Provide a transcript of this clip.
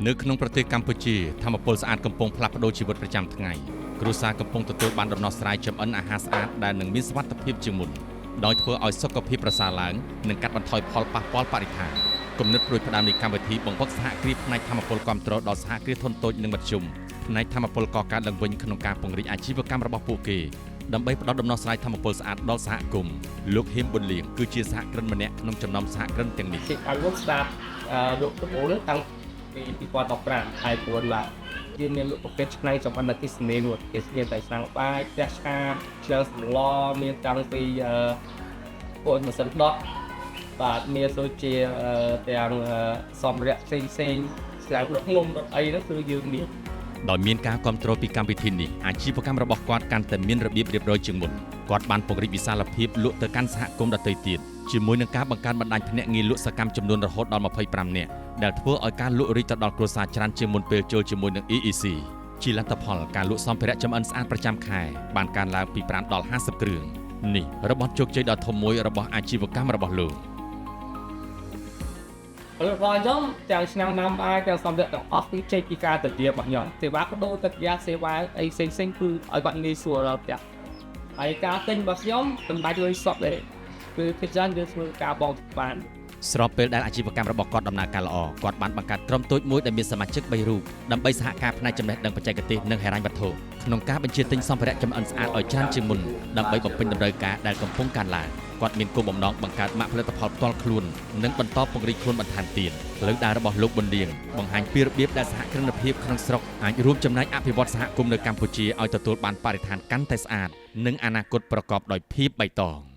នៅក្នុងប្រទេសកម្ពុជាធម្មពលស្អាតកំពុងផ្លាស់ប្ដូរជីវិតប្រចាំថ្ងៃគ្រួសារកំពុងទទួលបានដំណោះស្រាយចម្អិនអាហារស្អាតដែលនឹងមានសុវត្ថិភាពជាងមុនដោយធ្វើឲ្យសុខភាពប្រសើរឡើងនិងកាត់បន្ថយផលប៉ះពាល់បរិស្ថានគំនិតប្រួយផ្ដើមនៃកម្មវិធីបង្វឹកសហគ្រាសផ្នែកធម្មពលគ្រប់គ្រងដល់សហគ្រាសធុនតូចនិងមធ្យមផ្នែកធម្មពលកកើតឡើងវិញក្នុងការពង្រីកអាជីវកម្មរបស់ពួកគេដើម្បីផ្ដល់ដំណោះស្រាយធម្មពលស្អាតដល់សហគមន៍លោកហ៊ីមប៊ុនលៀងគឺជាសហគ្រិនម្នាក់ក្នុងចំណោមសហគ្រិនទាំងនេះ ឲ្យលោកស្ដាប់លោកទំអូនតាំងពី2015ហើយព្រោះឡាយើងមានលោកប្រភេទឆ្នៃចំអិនអគិសនីនោះគេស្គាល់តែស្នាងបាយផ្ទះឆ្កាបឆ្លើសម្លមានតាំងពីពួកម៉ាស៊ីនដកបាទមានដូចជាទាំងសម្ភារៈផ្សេងស្រាប់លោកងុំអីហ្នឹងគឺយើងមាន ដោយមានការគ្រប់គ្រងពីកម្មវិធីនេះអាជីវកម្មរបស់គាត់កាន់តែមានរបៀបរៀបរយជាងមុនគាត់បានពង្រីកវិសាលភាពលក់ទៅកាន់សហគមន៍ដទៃទៀតជាមួយនឹងការបង្កើនបណ្ដាញភ្នាក់ងារលក់សកម្មចំនួនរហូតដល់25នាក់ដែលធ្វើឲ្យការលក់រីកទៅដល់គ្រួសារច្រើនជាងមុនពេលចូលជាមួយនឹង EEC ជាលទ្ធផលការលក់សម្ភារៈចម្អិនស្អាតប្រចាំខែបានកើនឡើងពី5ដល់50គ្រឿងនេះរបស់ជោគជ័យដ៏ធំមួយរបស់អាជីវកម្មរបស់លោក របស់ខ្ញុំទាំងឆ្នាំណាំបាយទាំងសម្ភារៈទាំងអស់គឺចេញពីការទៅជារបស់ខ្ញុំសេវាបដូរទឹកយ៉ាសេវាអីផ្សេងគឺឲ្យបាត់ងាយស្រួលដល់ផ្ទះហើយការទិញរបស់ខ្ញុំមិនបាច់លុយសពទេគឺគេចាញ់យើងធ្វើការបងបាន ស្របពេលដែលអាជីវកម្មរបស់គាត់ដំណើរការល្អគាត់បានបង្កើតក្រុមតូចមួយដែលមានសមាជិក3រូបដើម្បីសហការផ្នែកចំណេះដឹងបច្ចេកទេសនិងហិរញ្ញវត្ថុក្នុងការបញ្ជាទិញសម្ភារៈចម្អិនស្អាតឲ្យច្រើនជាងមុនដើម្បីបំពេញតម្រូវការដែលកំពុងកើនឡើងគាត់មានគោលបំណងបង្កើតម៉ាកផលិតផលផ្ទាល់ខ្លួននិងបន្តពង្រីកខ្លួនបន្ថែមទៀតផ្លូវដើររបស់លោកប៊ុនលៀងបង្ហាញពីរបៀបដែលសហគ្រិនភាពក្នុងស្រុកអាចរួមចំណែកអភិវឌ្ឍសហគមន៍នៅកម្ពុជាឲ្យទទួលបានបរិស្ថានកាន់តែស្អាតនិងអនាគតប្រកបដោយភាពបៃតង